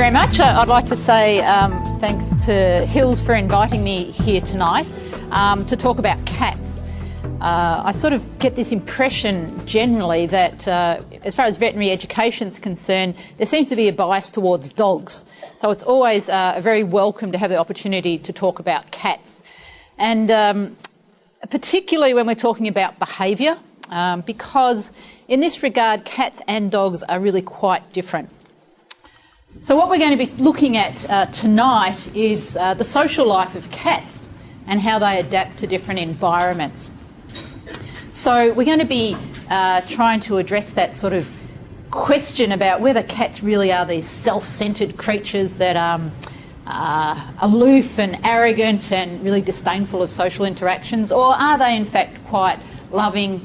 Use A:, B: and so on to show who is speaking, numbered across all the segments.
A: very much. I'd like to say thanks to Hills for inviting me here tonight to talk about cats. I sort of get this impression generally that as far as veterinary education is concerned, there seems to be a bias towards dogs. So it's always very welcome to have the opportunity to talk about cats. And particularly when we're talking about behaviour, because in this regard, cats and dogs are really quite different. So what we're going to be looking at tonight is the social life of cats and how they adapt to different environments. So we're going to be trying to address that sort of question about whether cats really are these self-centred creatures that are aloof and arrogant and really disdainful of social interactions, or are they in fact quite loving,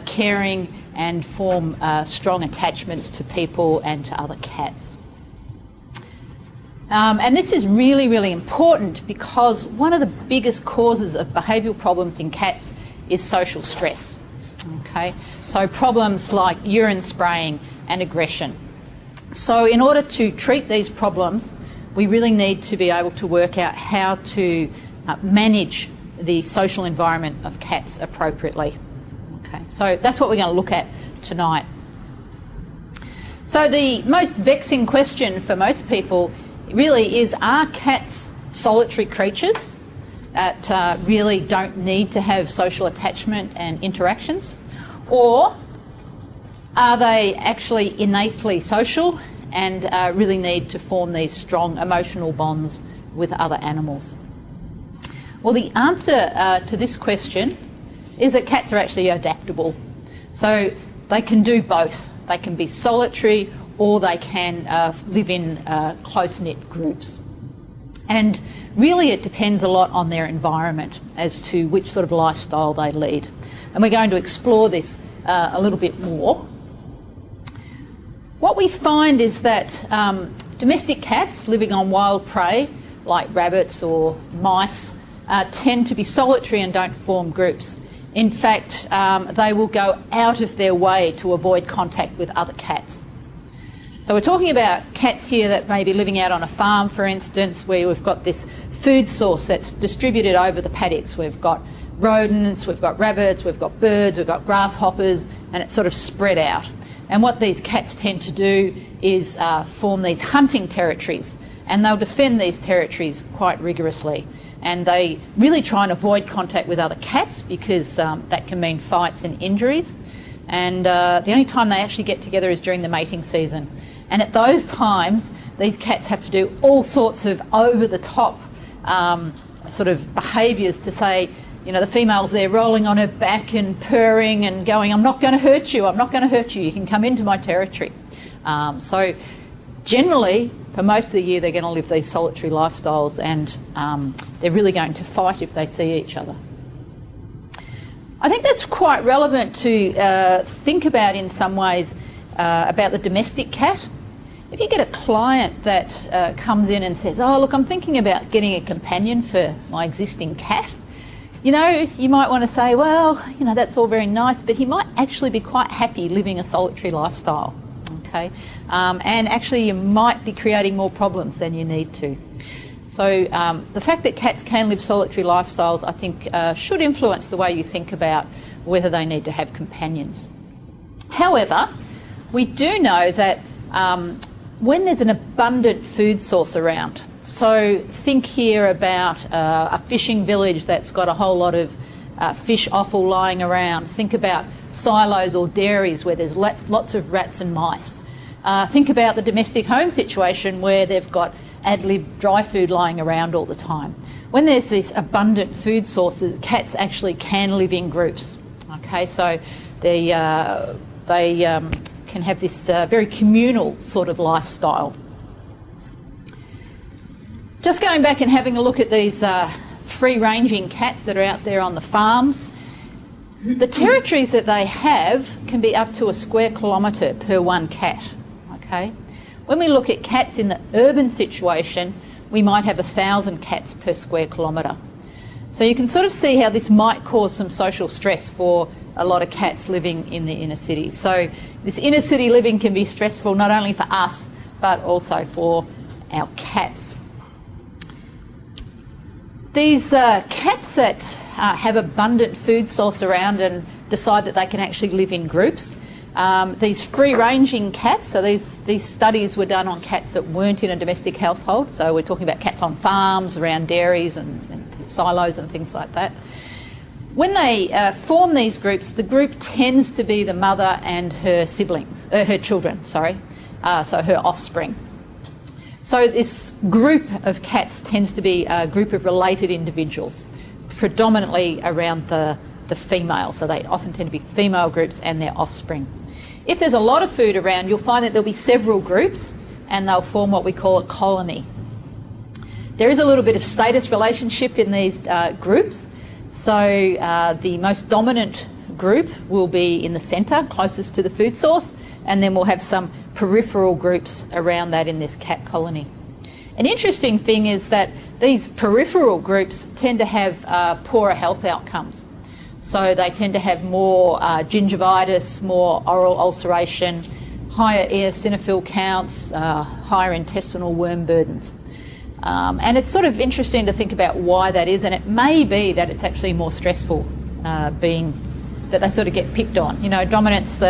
A: caring and form strong attachments to people and to other cats. And this is really, really important because one of the biggest causes of behavioural problems in cats is social stress. Okay, so problems like urine spraying and aggression. So in order to treat these problems, we really need to be able to work out how to manage the social environment of cats appropriately. Okay, so that's what we're going to look at tonight. So the most vexing question for most people really is, are cats solitary creatures that really don't need to have social attachment and interactions? Or are they actually innately social and really need to form these strong emotional bonds with other animals? Well, the answer to this question is that cats are actually adaptable. So they can do both. They can be solitary or they can live in close-knit groups. And really it depends a lot on their environment as to which sort of lifestyle they lead. And we're going to explore this a little bit more. What we find is that domestic cats living on wild prey, like rabbits or mice, tend to be solitary and don't form groups. In fact, they will go out of their way to avoid contact with other cats. So we're talking about cats here that may be living out on a farm, for instance, where we've got this food source that's distributed over the paddocks. We've got rodents, we've got rabbits, we've got birds, we've got grasshoppers, and it's sort of spread out. And what these cats tend to do is form these hunting territories, and they'll defend these territories quite rigorously. And they really try and avoid contact with other cats because that can mean fights and injuries. And the only time they actually get together is during the mating season. And at those times, these cats have to do all sorts of over-the-top sort of behaviours to say, you know, the female's there rolling on her back and purring and going, I'm not going to hurt you, I'm not going to hurt you, you can come into my territory. So generally, for most of the year, they're going to live these solitary lifestyles, and they're really going to fight if they see each other. I think that's quite relevant to think about in some ways about the domestic cat. If you get a client that comes in and says, oh, look, I'm thinking about getting a companion for my existing cat, you know, you might want to say, well, you know, that's all very nice, but he might actually be quite happy living a solitary lifestyle, okay? And actually you might be creating more problems than you need to. So the fact that cats can live solitary lifestyles, I think, should influence the way you think about whether they need to have companions. However, we do know that when there's an abundant food source around, so think here about a fishing village that's got a whole lot of fish offal lying around. Think about silos or dairies where there's lots of rats and mice. Think about the domestic home situation where they've got ad-lib dry food lying around all the time. When there's these abundant food sources, cats actually can live in groups. Okay, so they can have this very communal sort of lifestyle. Just going back and having a look at these free-ranging cats that are out there on the farms, the territories that they have can be up to a square kilometre per one cat. Okay, when we look at cats in the urban situation, we might have 1,000 cats per square kilometre. So you can sort of see how this might cause some social stress for a lot of cats living in the inner city. So this inner city living can be stressful not only for us, but also for our cats. These cats that have abundant food source around and decide that they can actually live in groups, these free-ranging cats, so these studies were done on cats that weren't in a domestic household, so we're talking about cats on farms, around dairies and silos and things like that. When they form these groups, the group tends to be the mother and her siblings, her children, so her offspring. So this group of cats tends to be a group of related individuals, predominantly around the female, so they often tend to be female groups and their offspring. If there's a lot of food around, you'll find that there'll be several groups and they'll form what we call a colony. There is a little bit of status relationship in these groups. So the most dominant group will be in the centre, closest to the food source, and then we'll have some peripheral groups around that in this cat colony. An interesting thing is that these peripheral groups tend to have poorer health outcomes. So they tend to have more gingivitis, more oral ulceration, higher eosinophil counts, higher intestinal worm burdens. And it's sort of interesting to think about why that is, and it may be that it's actually more stressful being that they sort of get picked on. You know, dominance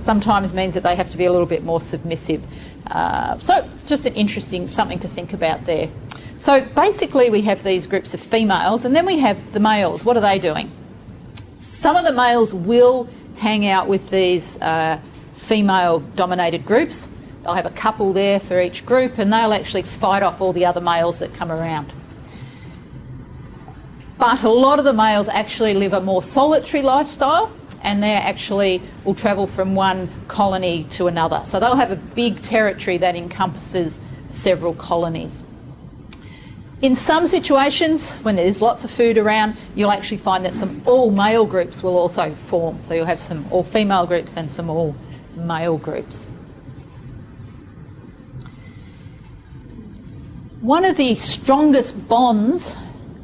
A: sometimes means that they have to be a little bit more submissive. So just an interesting something to think about there. So basically we have these groups of females, and then we have the males. What are they doing? Some of the males will hang out with these female-dominated groups. They'll have a couple there for each group, and they'll actually fight off all the other males that come around. But a lot of the males actually live a more solitary lifestyle, and they actually will travel from one colony to another. So they'll have a big territory that encompasses several colonies. In some situations, when there's lots of food around, you'll actually find that some all-male groups will also form. So you'll have some all-female groups and some all-male groups. One of the strongest bonds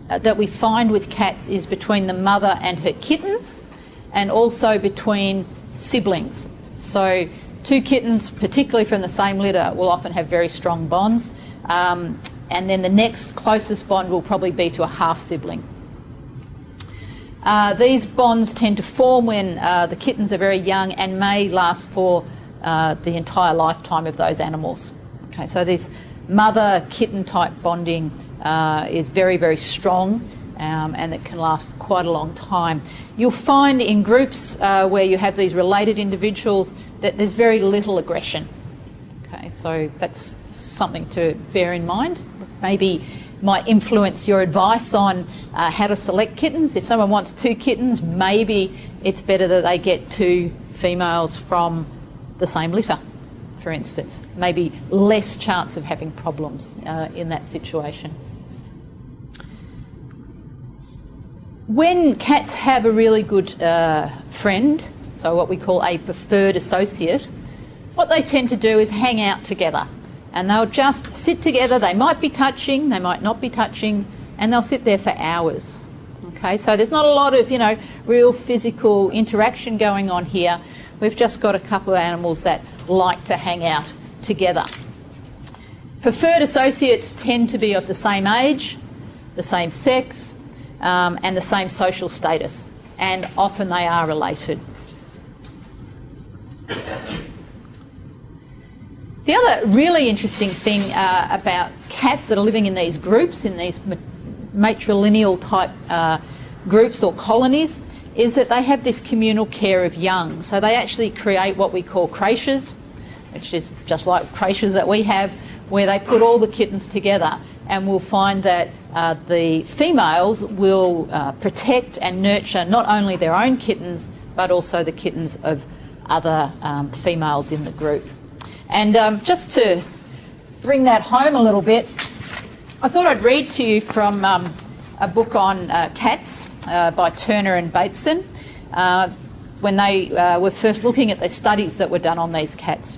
A: that we find with cats is between the mother and her kittens, and also between siblings. So two kittens, particularly from the same litter, will often have very strong bonds. And then the next closest bond will probably be to a half-sibling. These bonds tend to form when the kittens are very young and may last for the entire lifetime of those animals. Okay, so this mother-kitten type bonding is very, very strong, and it can last for quite a long time. You'll find in groups where you have these related individuals that there's very little aggression. Okay, so that's something to bear in mind. Maybe might influence your advice on how to select kittens. If someone wants two kittens, maybe it's better that they get two females from the same litter, for instance. Maybe less chance of having problems in that situation. When cats have a really good friend, so what we call a preferred associate, what they tend to do is hang out together. And they'll just sit together. They might be touching, they might not be touching, and they'll sit there for hours. Okay, so there's not a lot of, real physical interaction going on here. We've just got a couple of animals that like to hang out together. Preferred associates tend to be of the same age, the same sex, and the same social status, and often they are related. The other really interesting thing about cats that are living in these groups, in these matrilineal type groups or colonies, is that they have this communal care of young. So they actually create what we call creches, which is just like creches that we have, where they put all the kittens together, and we'll find that the females will protect and nurture not only their own kittens, but also the kittens of other females in the group. And just to bring that home a little bit, I thought I'd read to you from a book on cats by Turner and Bateson when they were first looking at the studies that were done on these cats.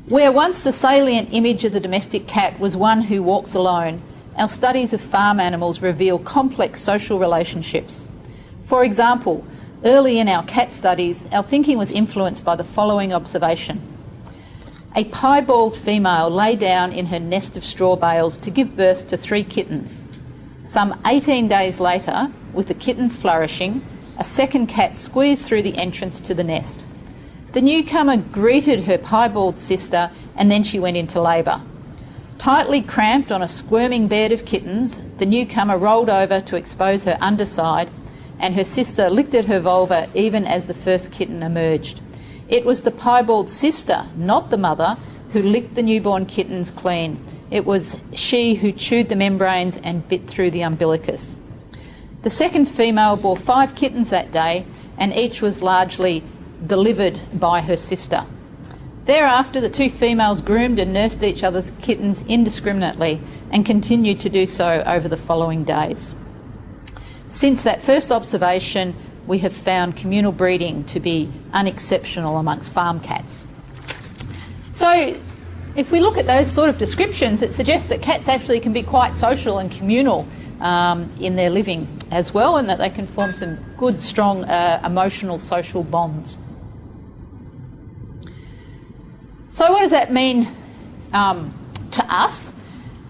A: Where once the salient image of the domestic cat was one who walks alone, our studies of farm animals reveal complex social relationships. For example, early in our cat studies, our thinking was influenced by the following observation. A piebald female lay down in her nest of straw bales to give birth to 3 kittens. Some 18 days later, with the kittens flourishing, a second cat squeezed through the entrance to the nest. The newcomer greeted her piebald sister, and then she went into labour. Tightly cramped on a squirming bed of kittens, the newcomer rolled over to expose her underside, and her sister licked at her vulva even as the first kitten emerged. It was the piebald sister, not the mother, who licked the newborn kittens clean. It was she who chewed the membranes and bit through the umbilicus. The second female bore 5 kittens that day, and each was largely delivered by her sister. Thereafter, the 2 females groomed and nursed each other's kittens indiscriminately and continued to do so over the following days. Since that first observation, we have found communal breeding to be unexceptional amongst farm cats. So if we look at those sort of descriptions, it suggests that cats actually can be quite social and communal in their living as well, and that they can form some good, strong emotional social bonds. So what does that mean to us,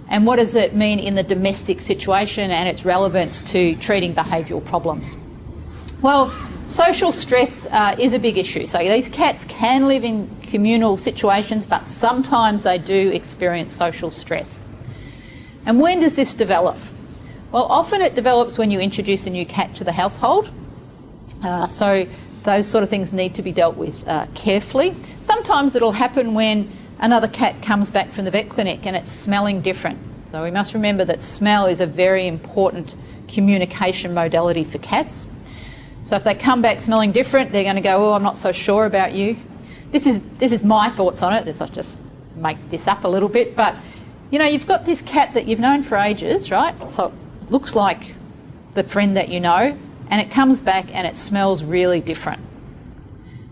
A: and what does it mean in the domestic situation and its relevance to treating behavioural problems? Well, social stress is a big issue. So these cats can live in communal situations, but sometimes they do experience social stress. And when does this develop? Well, often it develops when you introduce a new cat to the household. So those sort of things need to be dealt with carefully. Sometimes it'll happen when another cat comes back from the vet clinic and it's smelling different. So we must remember that smell is a very important communication modality for cats. So if they come back smelling different, they're going to go, oh, I'm not so sure about you. This is my thoughts on it. I just make this up a little bit. But, you know, you've got this cat that you've known for ages, right? So it looks like the friend that you know, and it comes back and it smells really different.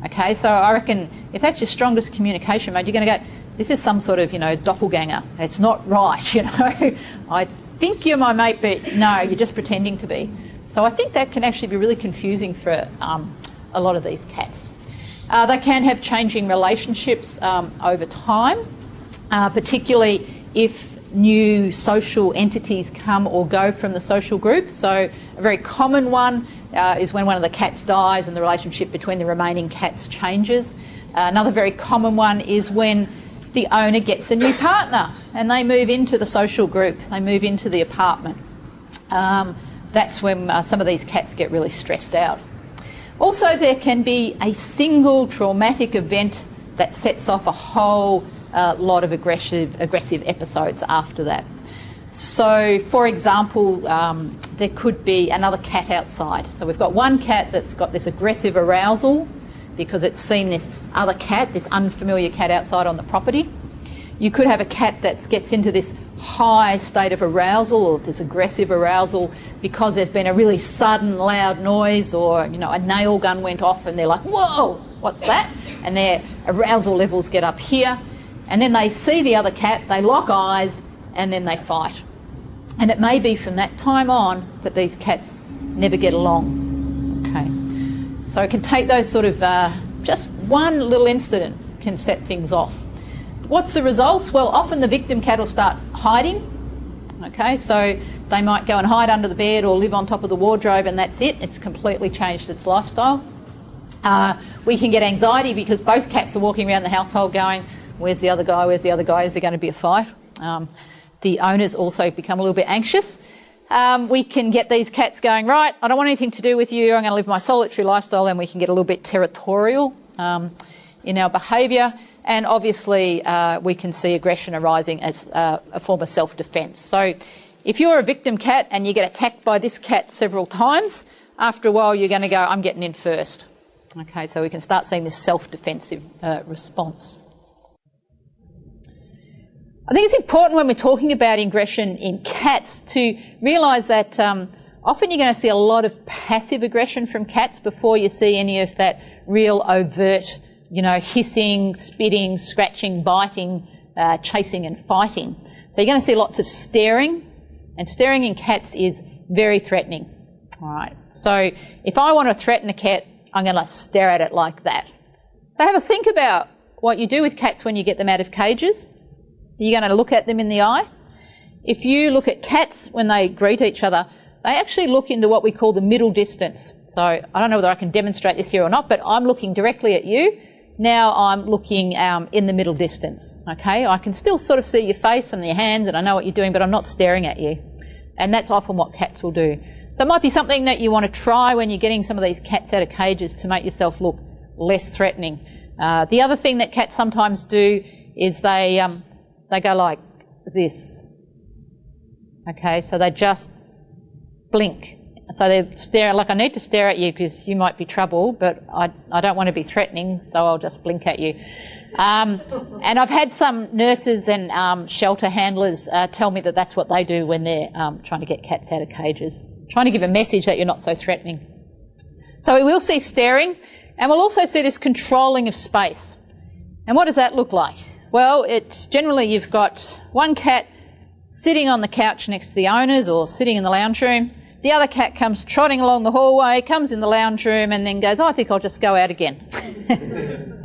A: Okay, so I reckon if that's your strongest communication mode, you're going to go, this is some sort of, doppelganger. It's not right, I think you're my mate, but no, you're just pretending to be. So I think that can actually be really confusing for a lot of these cats. They can have changing relationships over time, particularly if new social entities come or go from the social group. So a very common one is when one of the cats dies and the relationship between the remaining cats changes. Another very common one is when the owner gets a new partner and they move into the social group, they move into the apartment. That's when some of these cats get really stressed out. Also, there can be a single traumatic event that sets off a whole lot of aggressive episodes after that. So, for example, there could be another cat outside. So we've got one cat that's got this aggressive arousal because it's seen this other cat, this unfamiliar cat outside on the property. You could have a cat that gets into this high state of arousal or this aggressive arousal because there's been a really sudden loud noise, or a nail gun went off and they're like, whoa, what's that? And their arousal levels get up here, and then they see the other cat, they lock eyes, and then they fight. And it may be from that time on that these cats never get along. Okay, so it can take those sort of just one little incident can set things off. What's the results? Well, often the victim cat will start hiding. Okay, so they might go and hide under the bed or live on top of the wardrobe, and that's it. It's completely changed its lifestyle. We can get anxiety because both cats are walking around the household going, where's the other guy, where's the other guy, is there going to be a fight? The owners also become a little bit anxious. We can get these cats going, right, I don't want anything to do with you, I'm going to live my solitary lifestyle, and we can get a little bit territorial in our behaviour. And obviously we can see aggression arising as a form of self-defence. So if you're a victim cat and you get attacked by this cat several times, after a while you're going to go, I'm getting in first. Okay, so we can start seeing this self-defensive response. I think it's important when we're talking about aggression in cats to realise that often you're going to see a lot of passive aggression from cats before you see any of that real overt, hissing, spitting, scratching, biting, chasing and fighting. So you're going to see lots of staring, and staring in cats is very threatening. All right. So if I want to threaten a cat, I'm going to stare at it like that. So have a think about what you do with cats when you get them out of cages. You're going to look at them in the eye. If you look at cats when they greet each other, they actually look into what we call the middle distance. So I don't know whether I can demonstrate this here or not, but I'm looking directly at you. Now I'm looking in the middle distance, okay? I can still sort of see your face and your hands and I know what you're doing, but I'm not staring at you. And that's often what cats will do. So it might be something that you want to try when you're getting some of these cats out of cages to make yourself look less threatening. The other thing that cats sometimes do is they go like this. Okay, so they just blink. So they're staring, like I need to stare at you because you might be trouble, but I don't want to be threatening, so I'll just blink at you. And I've had some nurses and shelter handlers tell me that that's what they do when they're trying to get cats out of cages, trying to give a message that you're not so threatening. So we will see staring, and we'll also see this controlling of space. And what does that look like? Well, it's generally you've got one cat sitting on the couch next to the owners or sitting in the lounge room. The other cat comes trotting along the hallway, comes in the lounge room and then goes, oh, I think I'll just go out again.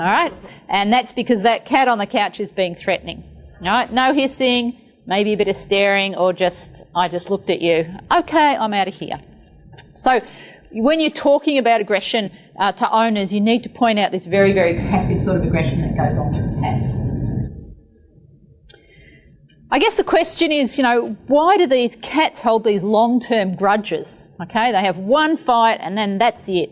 A: All right? And that's because that cat on the couch is being threatening. All right? No hissing, maybe a bit of staring or just, I just looked at you. Okay, I'm out of here. So when you're talking about aggression to owners, you need to point out this very, very passive sort of aggression that goes on with cats. I guess the question is, why do these cats hold these long-term grudges? Okay, they have one fight and then that's it.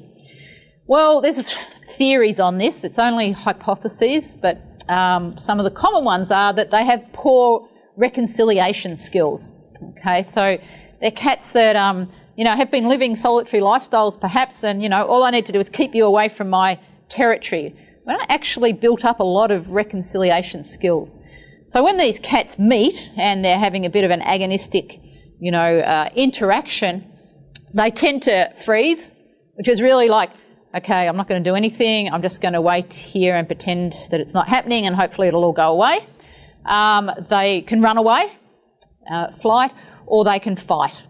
A: Well, there's theories on this. It's only hypotheses, but some of the common ones are that they have poor reconciliation skills. Okay, so they're cats that, have been living solitary lifestyles perhaps, and, all I need to do is keep you away from my territory. They don't actually built up a lot of reconciliation skills. So when these cats meet and they're having a bit of an agonistic, interaction, they tend to freeze, which is really like, okay, I'm not going to do anything. I'm just going to wait here and pretend that it's not happening and hopefully it'll all go away. They can run away, flight, or they can fight.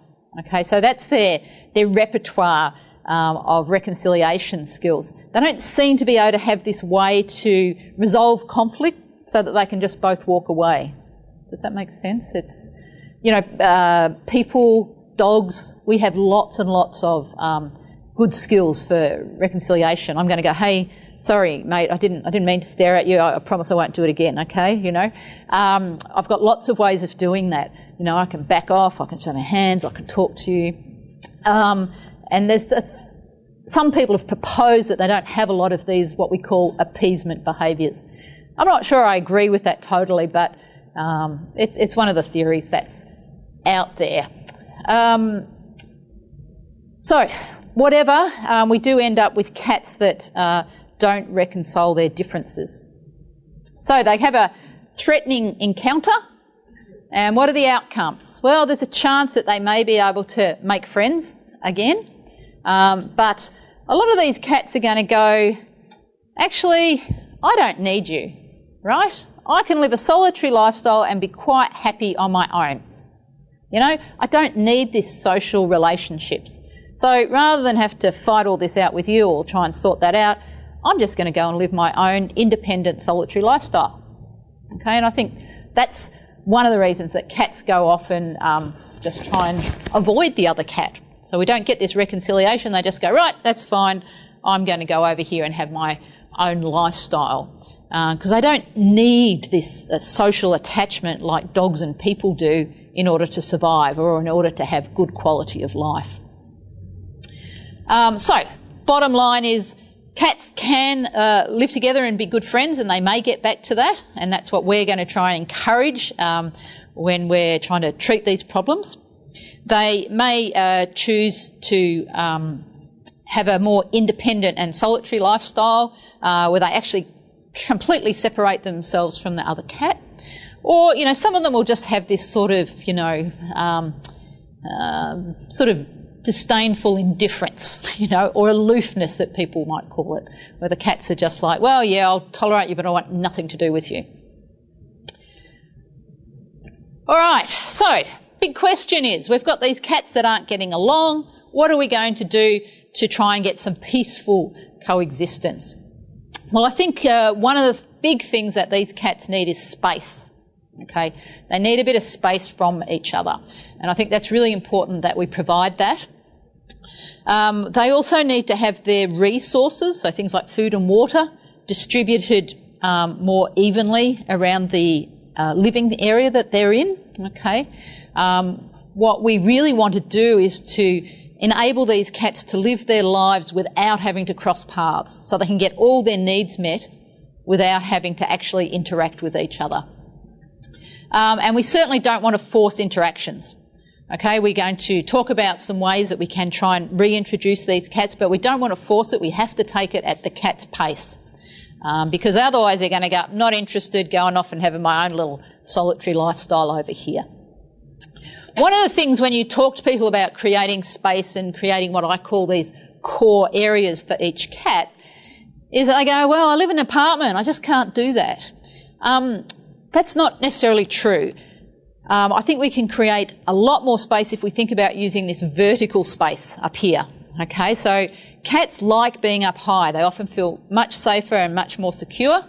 A: Okay, so that's their repertoire of reconciliation skills. They don't seem to be able to have this way to resolve conflict so that they can just both walk away. Does that make sense? It's, people, dogs, we have lots and lots of good skills for reconciliation. I'm going to go, hey, sorry, mate, I didn't mean to stare at you. I promise I won't do it again, okay? I've got lots of ways of doing that. I can back off, I can show my hands, I can talk to you. And there's some people have proposed that they don't have a lot of these, what we call appeasement behaviours. I'm not sure I agree with that totally, but it's one of the theories that's out there. So, whatever, we do end up with cats that don't reconcile their differences. So they have a threatening encounter, and what are the outcomes? Well, there's a chance that they may be able to make friends again, but a lot of these cats are going to go, actually, I don't need you, right? I can live a solitary lifestyle and be quite happy on my own. I don't need this social relationships. So rather than have to fight all this out with you or try and sort that out, I'm just going to go and live my own independent solitary lifestyle. Okay, and I think that's one of the reasons that cats go off and just try and avoid the other cat. So we don't get this reconciliation. They just go, right, that's fine. I'm going to go over here and have my own lifestyle. Because I don't need this social attachment like dogs and people do in order to survive or in order to have good quality of life. So, bottom line is cats can live together and be good friends, and they may get back to that, and that's what we're going to try and encourage when we're trying to treat these problems. They may choose to have a more independent and solitary lifestyle where they actually completely separate themselves from the other cat. Or, some of them will just have this sort of, sort of disdainful indifference, or aloofness that people might call it, where the cats are just like, well, yeah, I'll tolerate you, but I want nothing to do with you. All right, so big question is, we've got these cats that aren't getting along. What are we going to do to try and get some peaceful coexistence? Well, I think one of the big things that these cats need is space. Okay, they need a bit of space from each other, and I think that's really important that we provide that. They also need to have their resources, so things like food and water, distributed more evenly around the living area that they're in. Okay, what we really want to do is to enable these cats to live their lives without having to cross paths, so they can get all their needs met without having to actually interact with each other. And we certainly don't want to force interactions. Okay, we're going to talk about some ways that we can try and reintroduce these cats, but we don't want to force it. We have to take it at the cat's pace, because otherwise they're going to go, not interested, going off and having my own little solitary lifestyle over here. One of the things when you talk to people about creating space and creating what I call these core areas for each cat is that they go, well, I live in an apartment, I just can't do that. That's not necessarily true. I think we can create a lot more space if we think about using this vertical space up here. Okay, so cats like being up high. They often feel much safer and much more secure.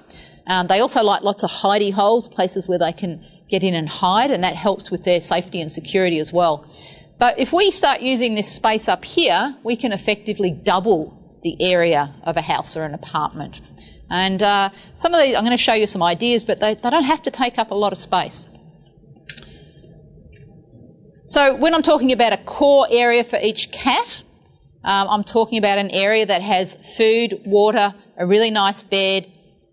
A: They also like lots of hidey holes, places where they can get in and hide, and that helps with their safety and security as well. But if we start using this space up here, we can effectively double the area of a house or an apartment. And some of these, I'm going to show you some ideas, but they don't have to take up a lot of space. So when I'm talking about a core area for each cat, I'm talking about an area that has food, water, a really nice bed,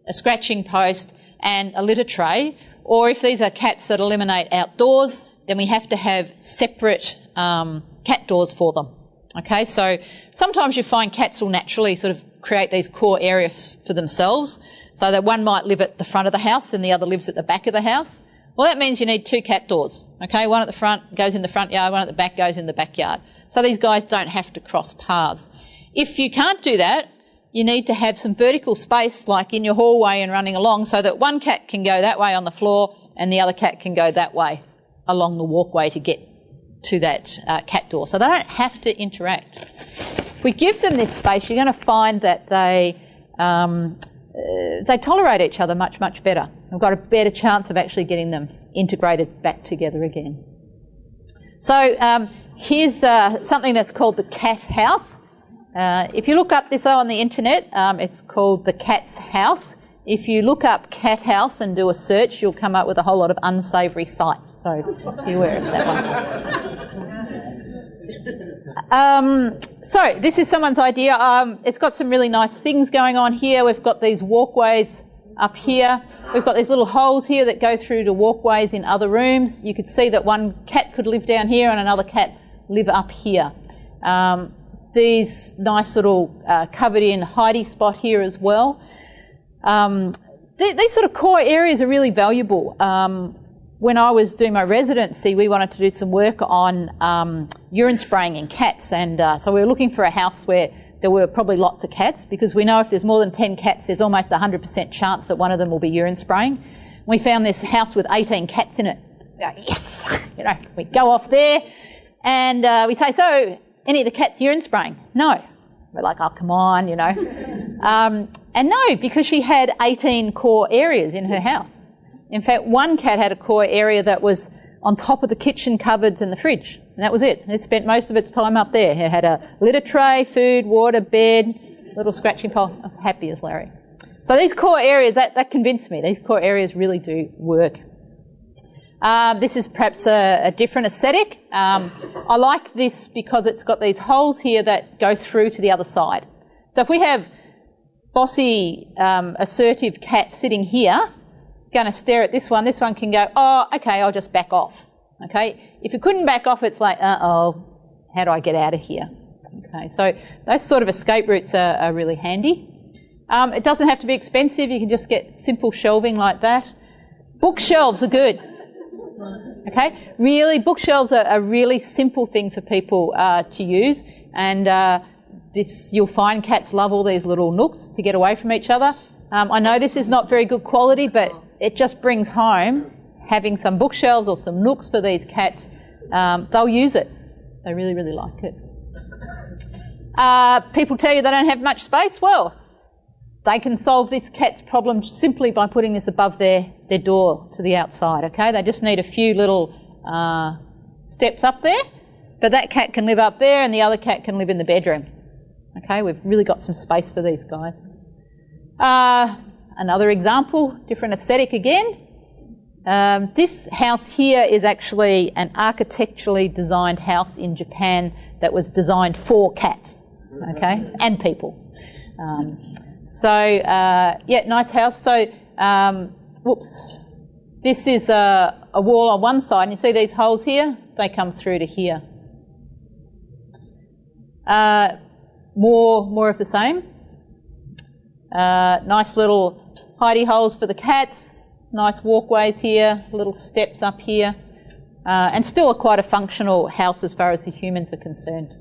A: a scratching post and a litter tray. Or if these are cats that eliminate outdoors, then we have to have separate cat doors for them. Okay, so sometimes you find cats will naturally sort of create these core areas for themselves, so that one might live at the front of the house and the other lives at the back of the house. Well, that means you need two cat doors. Okay, one at the front goes in the front yard, one at the back goes in the backyard. So these guys don't have to cross paths. If you can't do that, you need to have some vertical space, like in your hallway and running along, so that one cat can go that way on the floor and the other cat can go that way along the walkway to get to that cat door. So they don't have to interact. If we give them this space, you're going to find that they tolerate each other much, much better. We've got a better chance of actually getting them integrated back together again. So here's something that's called the cat house. If you look up this on the internet, it's called the cat's house. If you look up cat house and do a search, you'll come up with a whole lot of unsavoury sites. So be aware of that one. So this is someone's idea. It's got some really nice things going on here. We've got these walkways up here. We've got these little holes here that go through to walkways in other rooms. You could see that one cat could live down here and another cat live up here. These nice little covered in hidey spot here as well. These sort of core areas are really valuable. When I was doing my residency, we wanted to do some work on urine spraying in cats, and so we were looking for a house where there were probably lots of cats, because we know if there's more than 10 cats, there's almost a 100% chance that one of them will be urine spraying. We found this house with 18 cats in it. Yes! You know, we go off there and we say, so, any of the cats urine spraying? No. We're like, oh, come on, you know. And no, because she had 18 core areas in her house. In fact, one cat had a core area that was on top of the kitchen cupboards and the fridge, and that was it. It spent most of its time up there. It had a litter tray, food, water, bed, little scratching pole. I'm happy as Larry. So these core areas, that convinced me. These core areas really do work. This is perhaps a different aesthetic. I like this because it's got these holes here that go through to the other side. So if we have bossy, assertive cat sitting here, going to stare at this one can go, oh, okay, I'll just back off. Okay, if it couldn't back off, it's like, uh-oh, how do I get out of here? Okay, so those sort of escape routes are really handy. It doesn't have to be expensive. You can just get simple shelving like that. Bookshelves are good. Okay, really, bookshelves are a really simple thing for people to use, and you'll find cats love all these little nooks to get away from each other. I know this is not very good quality, but it just brings home having some bookshelves or some nooks for these cats. They'll use it. They really, really like it. People tell you they don't have much space. Well, they can solve this cat's problem simply by putting this above their door to the outside, okay? They just need a few little steps up there, but that cat can live up there and the other cat can live in the bedroom, okay? We've really got some space for these guys. Another example, different aesthetic again. This house here is actually an architecturally designed house in Japan that was designed for cats, okay, and people. Yeah, nice house. So, whoops, this is a wall on one side, and you see these holes here? They come through to here. More of the same. Nice little hidey holes for the cats, nice walkways here, little steps up here, and still quite a functional house as far as the humans are concerned.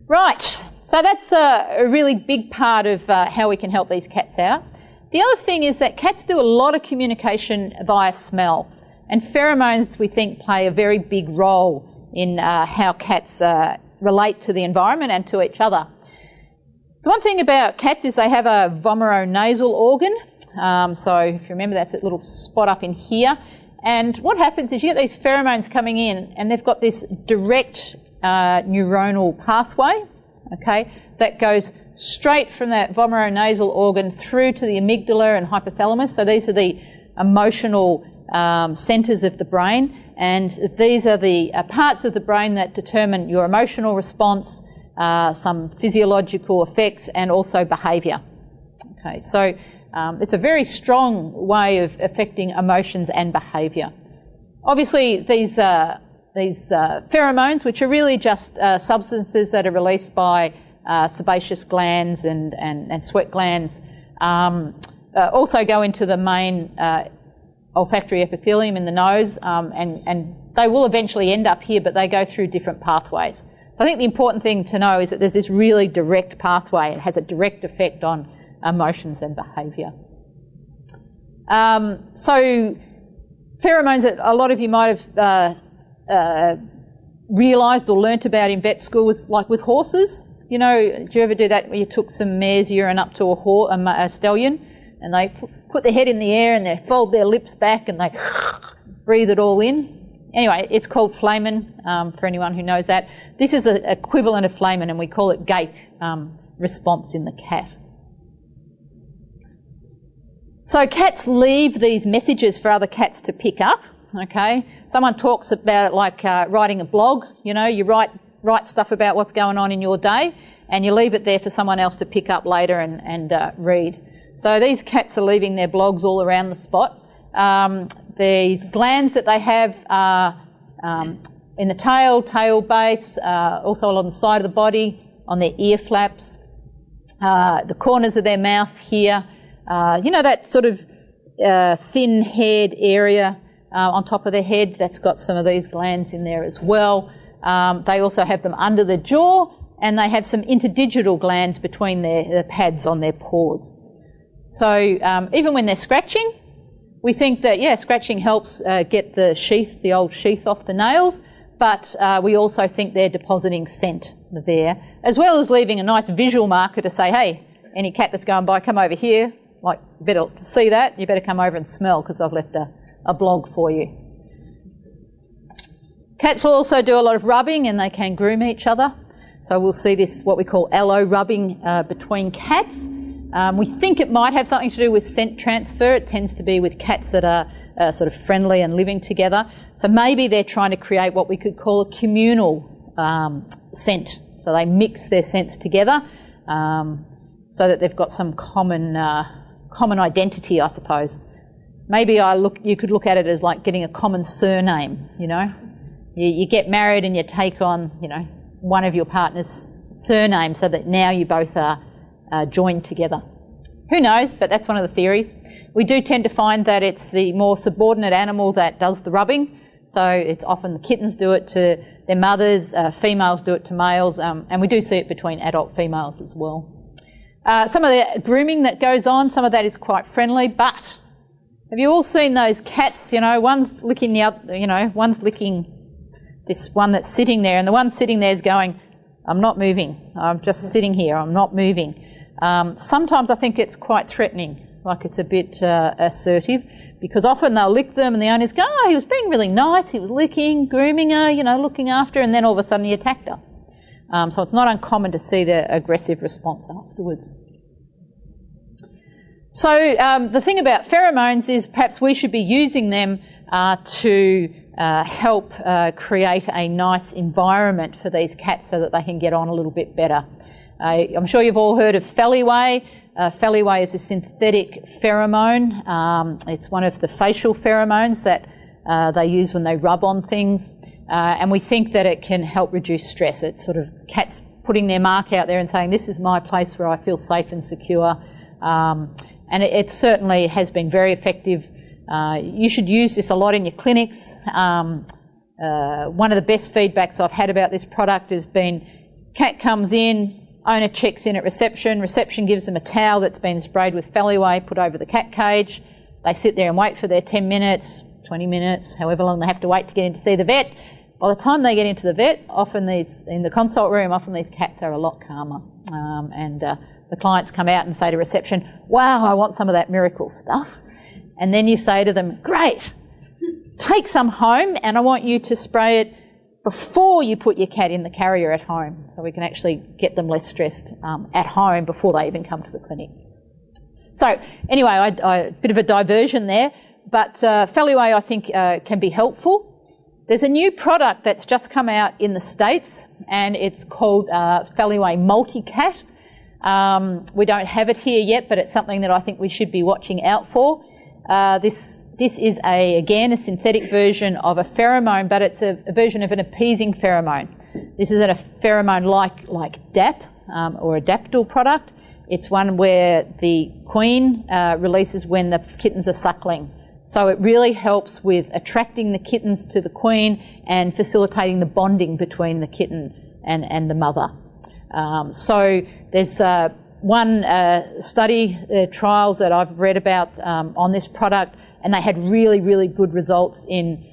A: Right, so that's a really big part of how we can help these cats out. The other thing is that cats do a lot of communication via smell, and pheromones, we think, play a very big role in how cats relate to the environment and to each other. The one thing about cats is they have a vomeronasal organ. So if you remember, that's a little spot up in here. And what happens is you get these pheromones coming in and they've got this direct neuronal pathway, okay, that goes straight from that vomeronasal organ through to the amygdala and hypothalamus. So these are the emotional centres of the brain, and these are the parts of the brain that determine your emotional response, some physiological effects, and also behaviour. Okay, so it's a very strong way of affecting emotions and behaviour. Obviously, these pheromones, which are really just substances that are released by sebaceous glands and sweat glands, also go into the main olfactory epithelium in the nose, and they will eventually end up here, but they go through different pathways. I think the important thing to know is that there's this really direct pathway. It has a direct effect on emotions and behaviour. So pheromones that a lot of you might have realised or learnt about in vet school was like with horses. You know, did you ever do that where you took some mare's urine up to a stallion and they put their head in the air and they fold their lips back and they breathe it all in? Anyway, it's called flamen, for anyone who knows that. This is an equivalent of flamen, and we call it gait response in the cat. So cats leave these messages for other cats to pick up, okay? Someone talks about it like writing a blog. You know, you write stuff about what's going on in your day and you leave it there for someone else to pick up later and read. So these cats are leaving their blogs all around the spot. These glands that they have are in the tail base, also along the side of the body, on their ear flaps, the corners of their mouth here. You know, that sort of thin-haired area on top of their head, that's got some of these glands in there as well. They also have them under the jaw, and they have some interdigital glands between the pads on their paws. So even when they're scratching, we think that, yeah, scratching helps get the sheath, the old sheath off the nails, but we also think they're depositing scent there, as well as leaving a nice visual marker to say, hey, any cat that's going by, come over here. Like, you better see that, you better come over and smell because I've left a blog for you. Cats will also do a lot of rubbing and they can groom each other. So we'll see this, what we call allo rubbing between cats. We think it might have something to do with scent transfer. It tends to be with cats that are sort of friendly and living together. So maybe they're trying to create what we could call a communal scent. So they mix their scents together so that they've got some common identity, I suppose. Maybe you could look at it as like getting a common surname, you know. You get married and you take on, you know, one of your partner's surname so that now you both are joined together. Who knows, but that's one of the theories. We do tend to find that it's the more subordinate animal that does the rubbing. So it's often the kittens do it to their mothers, females do it to males, and we do see it between adult females as well. Some of the grooming that goes on, some of that is quite friendly, but have you all seen those cats, you know, one's licking the other, you know, one's licking this one that's sitting there, and the one sitting there is going, I'm not moving, I'm just sitting here, I'm not moving. Sometimes I think it's quite threatening, like it's a bit assertive, because often they'll lick them and the owners go, oh, he was being really nice, he was licking, grooming her, you know, looking after her, and then all of a sudden he attacked her. So it's not uncommon to see the aggressive response afterwards. So the thing about pheromones is perhaps we should be using them to help create a nice environment for these cats so that they can get on a little bit better. I'm sure you've all heard of Feline. Feline is a synthetic pheromone. It's one of the facial pheromones that they use when they rub on things. And we think that it can help reduce stress. It's sort of cats putting their mark out there and saying, this is my place where I feel safe and secure. And it certainly has been very effective. You should use this a lot in your clinics. One of the best feedbacks I've had about this product has been cat comes in, owner checks in at reception, reception gives them a towel that's been sprayed with Feline, put over the cat cage. They sit there and wait for their 10 minutes, 20 minutes, however long they have to wait to get in to see the vet. By the time they get into the vet, in the consult room, often these cats are a lot calmer. The clients come out and say to reception, wow, I want some of that miracle stuff. And then you say to them, great, take some home and I want you to spray it before you put your cat in the carrier at home, so we can actually get them less stressed at home before they even come to the clinic. So anyway, a bit of a diversion there, but Feline I think can be helpful. There's a new product that's just come out in the States and it's called Feline Multicat. We don't have it here yet, but it's something that I think we should be watching out for. This is again a synthetic version of a pheromone, but it's a version of an appeasing pheromone. This is a pheromone like DAP or a Daptil product. It's one where the queen releases when the kittens are suckling. So it really helps with attracting the kittens to the queen and facilitating the bonding between the kitten and the mother. So there's one study, trials that I've read about on this product, and they had really, really good results in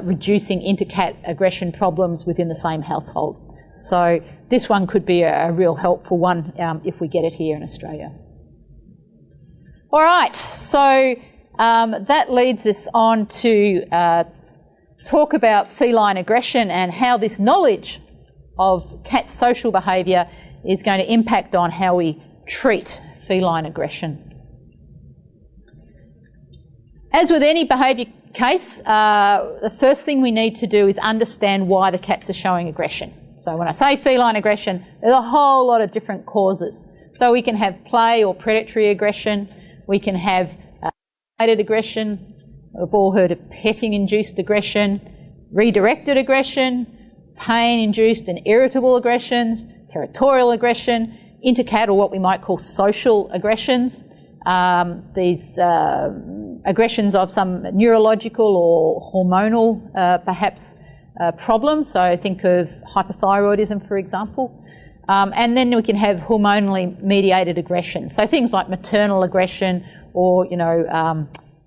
A: reducing InterCat aggression problems within the same household. So this one could be a real helpful one if we get it here in Australia. All right, so that leads us on to talk about feline aggression and how this knowledge of cat social behaviour is going to impact on how we treat feline aggression. As with any behaviour case, the first thing we need to do is understand why the cats are showing aggression. So when I say feline aggression, there's a whole lot of different causes. So we can have play or predatory aggression, we can have related aggression, we've all heard of petting-induced aggression, redirected aggression, pain-induced and irritable aggressions, territorial aggression, InterCat or what we might call social aggressions, these aggressions of some neurological or hormonal perhaps problems, so think of hypothyroidism for example, and then we can have hormonally mediated aggression, so things like maternal aggression or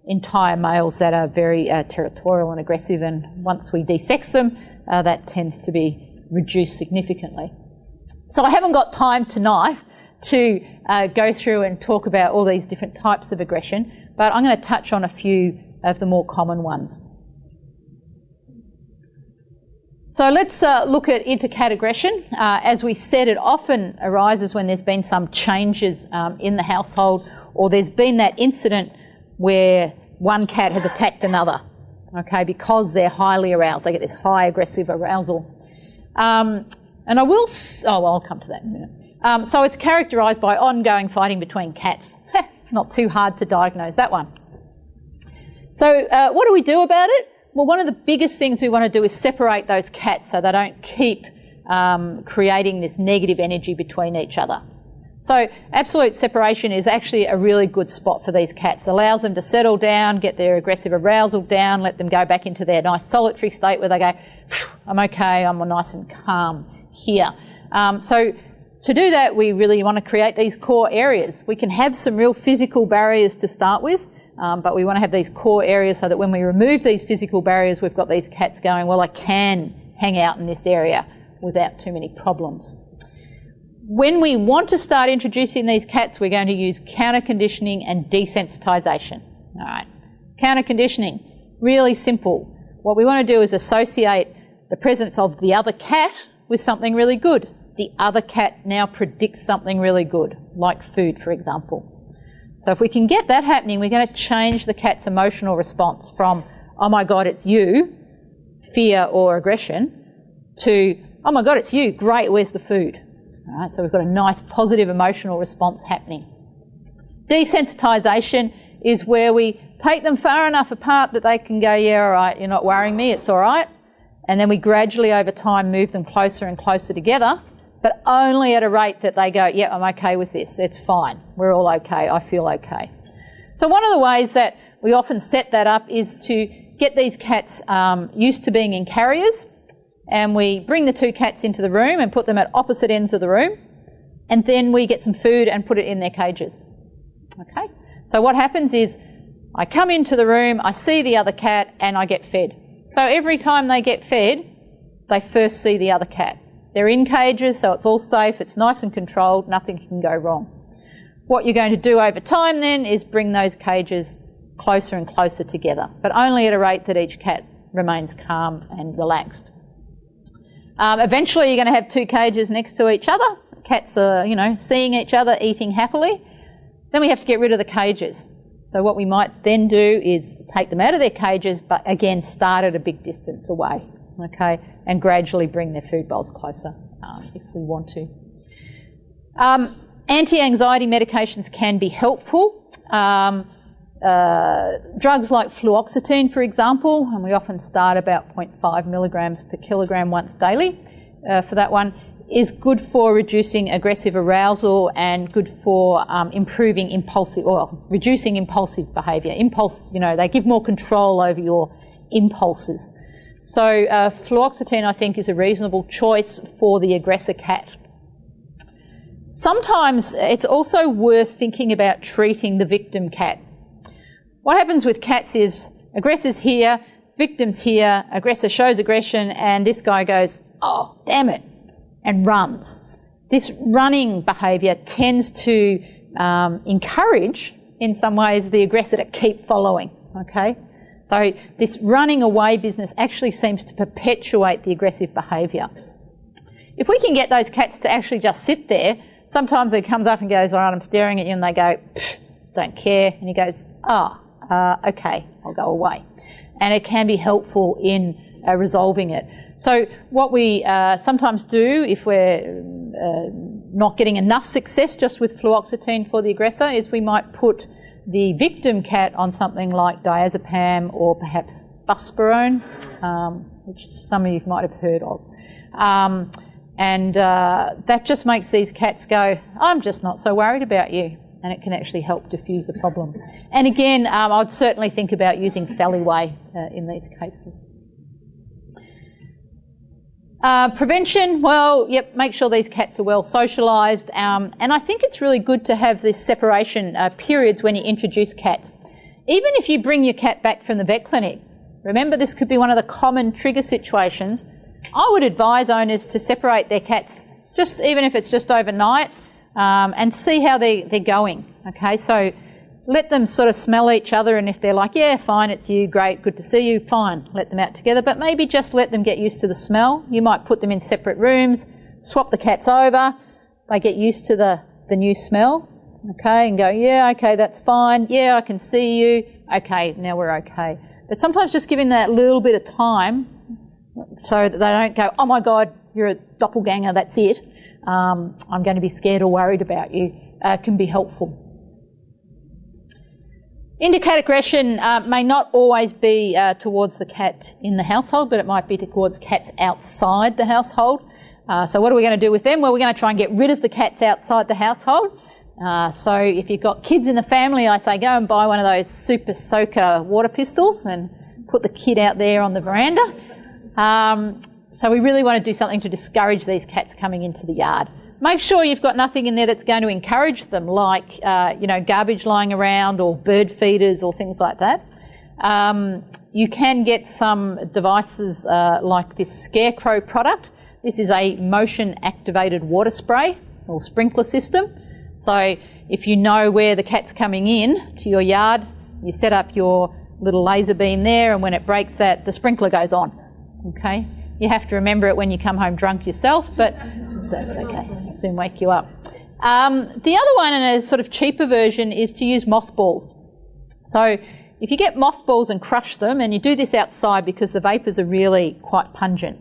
A: entire males that are very territorial and aggressive, and once we desex them that tends to be reduced significantly. So I haven't got time tonight to go through and talk about all these different types of aggression, but I'm going to touch on a few of the more common ones. So let's look at InterCat aggression. As we said, it often arises when there's been some changes in the household, or there's been that incident where one cat has attacked another, okay, because they're highly aroused. They get this high aggressive arousal. And I will... I'll come to that in a minute. So it's characterised by ongoing fighting between cats. Not too hard to diagnose that one. So what do we do about it? Well, one of the biggest things we want to do is separate those cats so they don't keep creating this negative energy between each other. So absolute separation is actually a really good spot for these cats. It allows them to settle down, get their aggressive arousal down, let them go back into their nice solitary state where they go, I'm okay, I'm nice and calm here. So to do that, we really want to create these core areas. We can have some real physical barriers to start with, but we want to have these core areas so that when we remove these physical barriers, we've got these cats going, well, I can hang out in this area without too many problems. When we want to start introducing these cats, we're going to use counter-conditioning and desensitisation. All right. Counter-conditioning, really simple. What we want to do is associate the presence of the other cat with something really good. The other cat now predicts something really good, like food, for example. So if we can get that happening, we're going to change the cat's emotional response from, oh my God, it's you, fear or aggression, to, oh my God, it's you, great, where's the food? All right, so we've got a nice positive emotional response happening. Desensitisation is where we take them far enough apart that they can go, yeah, all right, you're not worrying me, it's all right. And then we gradually over time move them closer and closer together, but only at a rate that they go, yeah, I'm okay with this, it's fine, we're all okay, I feel okay. So one of the ways that we often set that up is to get these cats used to being in carriers, and we bring the two cats into the room and put them at opposite ends of the room, and then we get some food and put it in their cages. Okay? So what happens is I come into the room, I see the other cat, and I get fed. So every time they get fed, they first see the other cat. They're in cages, so it's all safe, it's nice and controlled, nothing can go wrong. What you're going to do over time then is bring those cages closer and closer together, but only at a rate that each cat remains calm and relaxed. Eventually you're going to have two cages next to each other. Cats are, seeing each other, eating happily. Then we have to get rid of the cages. So what we might then do is take them out of their cages, but again start at a big distance away, okay, and gradually bring their food bowls closer if we want to. Anti-anxiety medications can be helpful. Drugs like fluoxetine, for example, and we often start about 0.5 milligrams per kilogram once daily for that one, is good for reducing aggressive arousal and good for improving reducing impulsive behaviour. Impulse, they give more control over your impulses. So fluoxetine, I think, is a reasonable choice for the aggressor cat. Sometimes it's also worth thinking about treating the victim cat. What happens with cats is aggressor's here, victim's here, aggressor shows aggression, and this guy goes, oh, damn it, and runs. This running behaviour tends to encourage, in some ways, the aggressor to keep following, okay? So this running away business actually seems to perpetuate the aggressive behaviour. If we can get those cats to actually just sit there, sometimes he comes up and goes, all right, I'm staring at you, and they go, don't care, and he goes, okay, I'll go away. And it can be helpful in resolving it. So what we sometimes do if we're not getting enough success just with fluoxetine for the aggressor is we might put the victim cat on something like diazepam or perhaps buspirone, which some of you might have heard of. That just makes these cats go, I'm just not so worried about you. And it can actually help diffuse the problem. And again, I'd certainly think about using Feliway in these cases. Prevention, make sure these cats are well socialised. And I think it's really good to have this separation periods when you introduce cats. Even if you bring your cat back from the vet clinic, remember this could be one of the common trigger situations. I would advise owners to separate their cats, even if it's just overnight, and see how they're going, okay? So let them sort of smell each other, and if they're like, yeah, fine, it's you, great, good to see you, fine, let them out together, but maybe just let them get used to the smell. You might put them in separate rooms, swap the cats over, they get used to the new smell, okay, and go, yeah, okay, that's fine, yeah, I can see you, okay, now we're okay. But sometimes just giving that little bit of time so that they don't go, oh my God, you're a doppelganger, that's it. I'm going to be scared or worried about you, can be helpful. InterCat aggression may not always be towards the cat in the household, but it might be towards cats outside the household. So what are we going to do with them? Well, we're going to try and get rid of the cats outside the household. So if you've got kids in the family, I say go and buy one of those super soaker water pistols and put the kid out there on the veranda. So we really want to do something to discourage these cats coming into the yard. Make sure you've got nothing in there that's going to encourage them, like garbage lying around or bird feeders or things like that. You can get some devices like this Scarecrow product. This is a motion-activated water spray. or sprinkler system. So if you know where the cat's coming in to your yard, you set up your little laser beam there, and when it breaks that, the sprinkler goes on. Okay? You have to remember it when you come home drunk yourself, but that's okay. It'll soon wake you up. The other one, and a sort of cheaper version, is to use mothballs. So if you get mothballs and crush them, and you do this outside because the vapours are really quite pungent,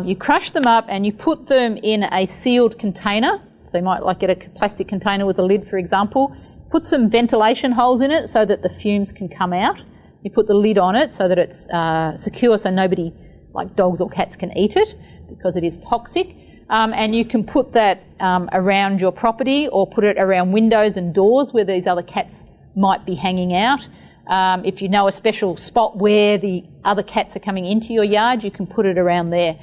A: you crush them up and you put them in a sealed container. So you might get a plastic container with a lid, for example. Put some ventilation holes in it so that the fumes can come out. You put the lid on it so that it's secure, so nobody, like dogs or cats, can eat it because it is toxic. And you can put that around your property, or put it around windows and doors where these other cats might be hanging out. If you know a special spot where the other cats are coming into your yard, you can put it around there.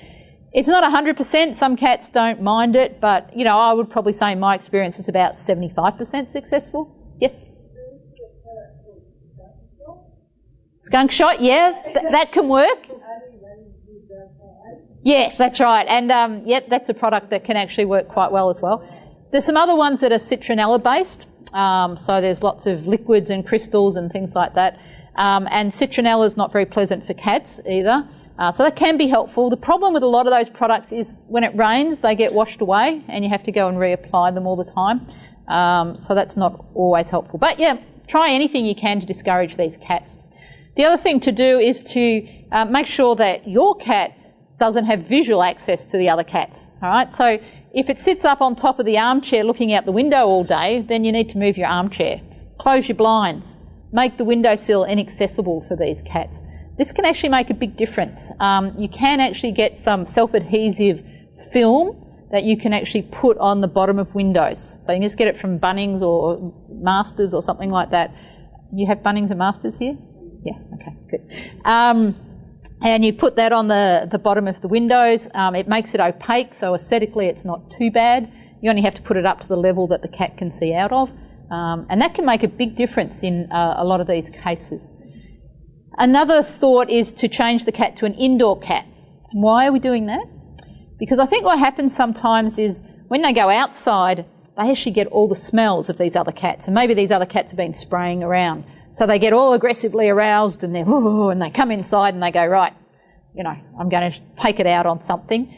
A: It's not 100%. Some cats don't mind it, but, you know, I would probably say in my experience it's about 75% successful. Yes? Skunk shot, yeah, that can work. Yes, that's right. And, yep, that's a product that can actually work quite well as well. There's some other ones that are citronella based. So there's lots of liquids and crystals and things like that. And citronella is not very pleasant for cats either. So that can be helpful. The problem with a lot of those products is when it rains, they get washed away and you have to go and reapply them all the time. So that's not always helpful. But yeah, try anything you can to discourage these cats. The other thing to do is to make sure that your cat doesn't have visual access to the other cats. All right. So if it sits up on top of the armchair looking out the window all day, then you need to move your armchair. Close your blinds. Make the windowsill inaccessible for these cats. This can actually make a big difference. You can actually get some self-adhesive film that you can actually put on the bottom of windows. So you can just get it from Bunnings or Masters or something like that. You have Bunnings and Masters here? Yeah, okay, good. And you put that on the bottom of the windows. It makes it opaque, so aesthetically it's not too bad. You only have to put it up to the level that the cat can see out of. And that can make a big difference in a lot of these cases. Another thought is to change the cat to an indoor cat. Why are we doing that? Because I think what happens sometimes is when they go outside, they actually get all the smells of these other cats. And maybe these other cats have been spraying around. So they get all aggressively aroused and and they come inside and they go, right, you know, I'm going to take it out on something.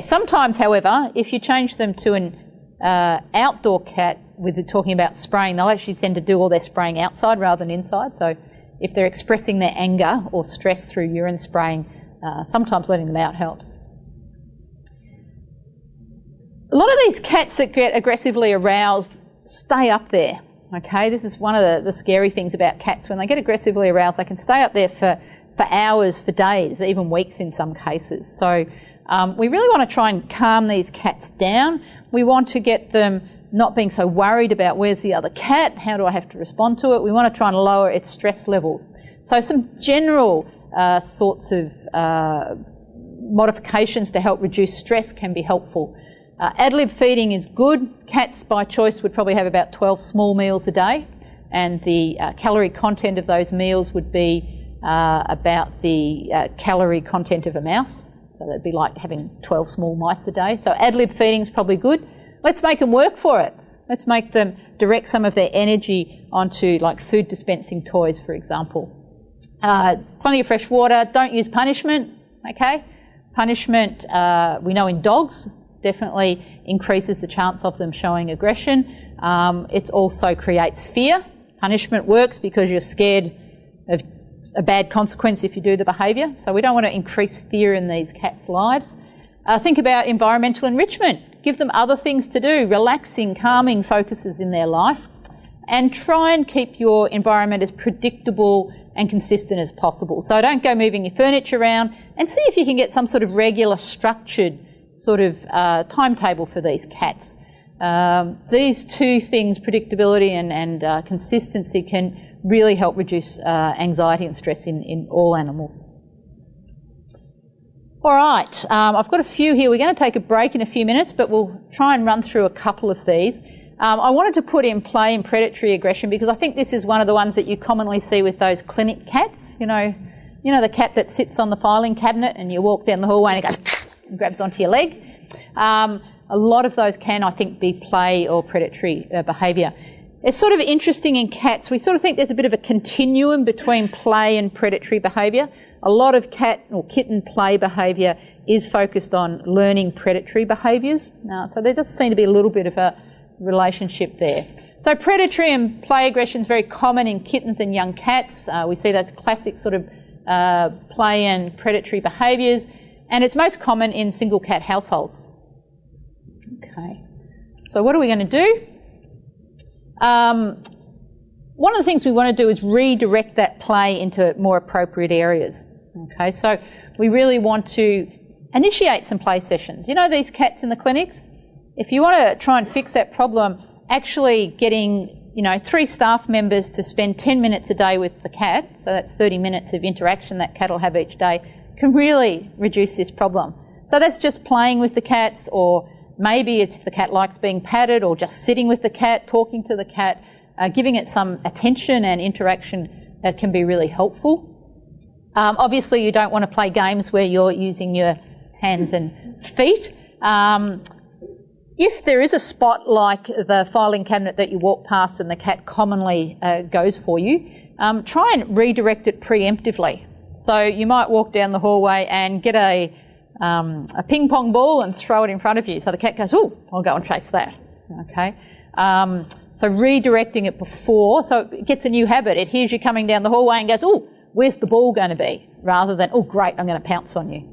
A: Sometimes, however, if you change them to an outdoor cat, with talking about spraying, they'll actually tend to do all their spraying outside rather than inside. So if they're expressing their anger or stress through urine spraying, sometimes letting them out helps. A lot of these cats that get aggressively aroused stay up there, okay? This is one of the scary things about cats. When they get aggressively aroused, they can stay up there for hours, for days, even weeks in some cases. So we really want to try and calm these cats down. We want to get them not being so worried about where's the other cat, how do I have to respond to it. We want to try and lower its stress levels. So some general sorts of modifications to help reduce stress can be helpful. Ad lib feeding is good. Cats by choice would probably have about 12 small meals a day, and the calorie content of those meals would be about the calorie content of a mouse. So that'd be like having 12 small mice a day. So ad lib feeding is probably good. Let's make them work for it. Let's make them direct some of their energy onto like food dispensing toys, for example. Plenty of fresh water. Don't use punishment, okay? Punishment, we know in dogs, definitely increases the chance of them showing aggression. It also creates fear. Punishment works because you're scared of a bad consequence if you do the behaviour. So we don't want to increase fear in these cats' lives. Think about environmental enrichment. Give them other things to do, relaxing, calming focuses in their life, and try and keep your environment as predictable and consistent as possible. So don't go moving your furniture around, and see if you can get some sort of regular, structured sort of timetable for these cats. These two things, predictability and consistency, can really help reduce anxiety and stress in all animals. All right, I've got a few here. We're going to take a break in a few minutes, but we'll try and run through a couple of these. I wanted to put in play in predatory aggression because I think this is one of the ones that you commonly see with those clinic cats. You know the cat that sits on the filing cabinet and you walk down the hallway and it goes and grabs onto your leg. A lot of those can, I think, be play or predatory behaviour. It's sort of interesting in cats. We sort of think there's a bit of a continuum between play and predatory behaviour. A lot of cat or kitten play behaviour is focused on learning predatory behaviours. So there does seem to be a little bit of a relationship there. So predatory and play aggression is very common in kittens and young cats. We see those classic sort of play and predatory behaviours, and it's most common in single cat households. Okay, so what are we going to do? One of the things we want to do is redirect that play into more appropriate areas. Okay, so we really want to initiate some play sessions. You know these cats in the clinics? If you want to try and fix that problem, actually getting 3 staff members to spend 10 minutes a day with the cat, so that's 30 minutes of interaction that cat will have each day, can really reduce this problem. So that's just playing with the cats, or maybe it's if the cat likes being patted, or just sitting with the cat, talking to the cat, giving it some attention and interaction can be really helpful. Obviously you don't want to play games where you're using your hands and feet. If there is a spot like the filing cabinet that you walk past and the cat commonly goes for you, try and redirect it preemptively. So you might walk down the hallway and get a ping pong ball and throw it in front of you. So the cat goes, "Oh, I'll go and chase that." Okay. So redirecting it before, so it gets a new habit. It hears you coming down the hallway and goes, "Oh, where's the ball going to be?" Rather than, "Oh, great, I'm going to pounce on you."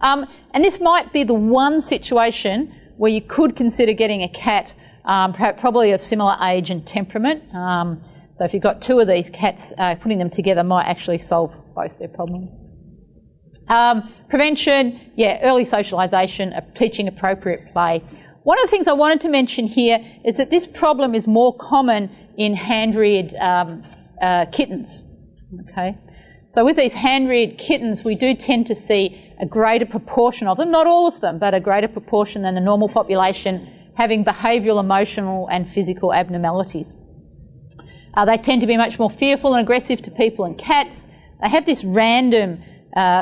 A: And this might be the one situation where you could consider getting a cat, probably of similar age and temperament. So if you've got 2 of these cats, putting them together might actually solve both their problems. Prevention, early socialisation, teaching appropriate play. One of the things I wanted to mention here is that this problem is more common in hand-reared kittens. Okay, so with these hand-reared kittens, we do tend to see a greater proportion of them, not all of them, but a greater proportion than the normal population, having behavioural, emotional and physical abnormalities. They tend to be much more fearful and aggressive to people and cats. They have this random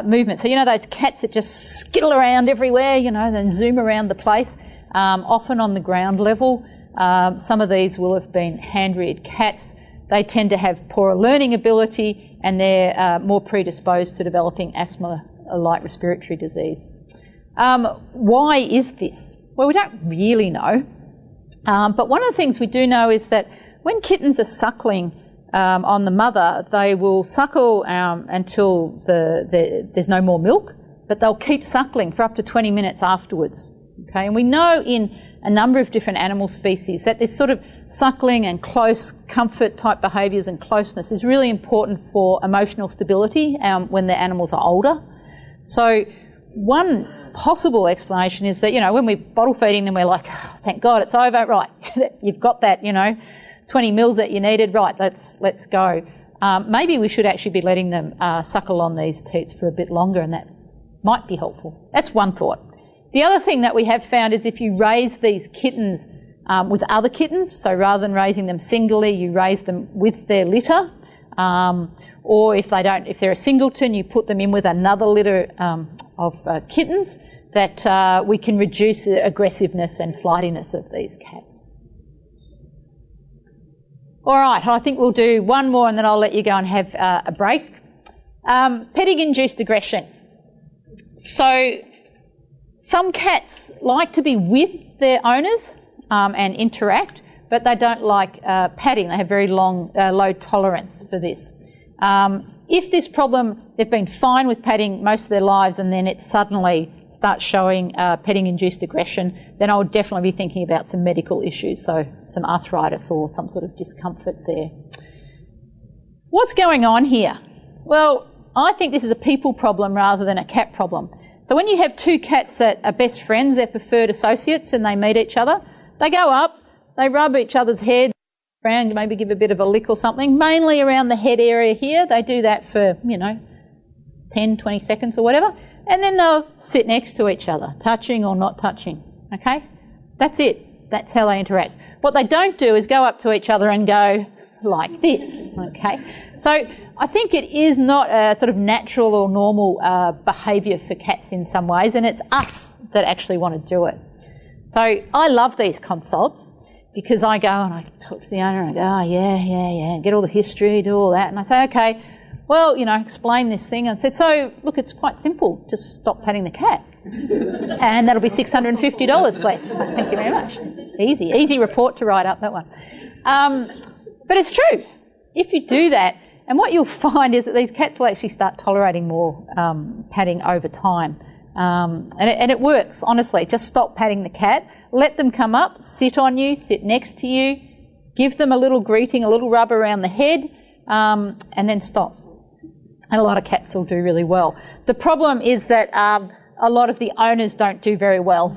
A: movement. So those cats that just skittle around everywhere, then zoom around the place, often on the ground level. Some of these will have been hand-reared cats. They tend to have poorer learning ability, and they're more predisposed to developing asthma, a light respiratory disease. Why is this? Well, we don't really know. But one of the things we do know is that when kittens are suckling on the mother, they will suckle until there's no more milk, but they'll keep suckling for up to 20 minutes afterwards. Okay, and we know in a number of different animal species that this sort of suckling and close comfort type behaviours and closeness is really important for emotional stability when the animals are older. So one possible explanation is that, when we're bottle feeding them, we're like, "Oh, thank God it's over, right, you've got that, 20 mils that you needed, right, let's go." Maybe we should actually be letting them suckle on these teats for a bit longer, and that might be helpful. That's one thought. The other thing that we have found is if you raise these kittens with other kittens, so rather than raising them singly, you raise them with their litter, or if they're a singleton, you put them in with another litter of kittens, that we can reduce the aggressiveness and flightiness of these cats. All right, I think we'll do one more and then I'll let you go and have a break. Petting-induced aggression. So some cats like to be with their owners and interact, but they don't like patting. They have very low tolerance for this. If this problem, they've been fine with patting most of their lives and then it suddenly starts showing petting-induced aggression, then I would definitely be thinking about some medical issues, so some arthritis or some sort of discomfort there. What's going on here? Well, I think this is a people problem rather than a cat problem. So when you have 2 cats that are best friends, they're preferred associates, and they meet each other, they go up, they rub each other's head around, maybe give a bit of a lick or something, mainly around the head area here. They do that for, 10, 20 seconds or whatever, and then they'll sit next to each other, touching or not touching, okay? That's it. That's how they interact. What they don't do is go up to each other and go, like this, okay? So I think it is not a sort of natural or normal behaviour for cats in some ways, and it's us that actually want to do it. So I love these consults because I go and I talk to the owner and I go, oh, yeah, get all the history, do all that. And I say, okay, well, you know, explain this thing. And I said, so, look, it's quite simple. Just stop patting the cat. And that'll be $650, please. Thank you very much. Easy report to write up, that one. But it's true. If you do that, and what you'll find is that these cats will actually start tolerating more patting over time. And it works, honestly. Just stop patting the cat. Let them come up, sit on you, sit next to you, give them a little greeting, a little rub around the head, and then stop. And a lot of cats will do really well. The problem is that a lot of the owners don't do very well,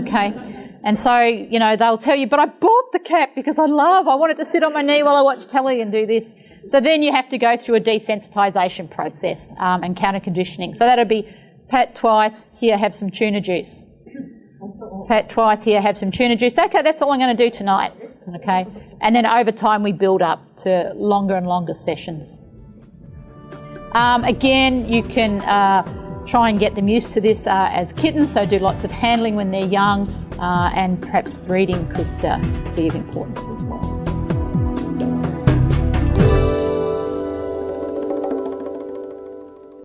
A: okay? And so, you know, they'll tell you, but I bought the cat because I want it to sit on my knee while I watch telly and do this. So then you have to go through a desensitisation process and counter-conditioning. So that'll be pat twice, here, have some tuna juice. Pat twice, here, have some tuna juice. Okay, that's all I'm going to do tonight, okay? And then over time we build up to longer and longer sessions. Again, you can try and get them used to this as kittens, so do lots of handling when they're young, and perhaps breeding could be of importance as well.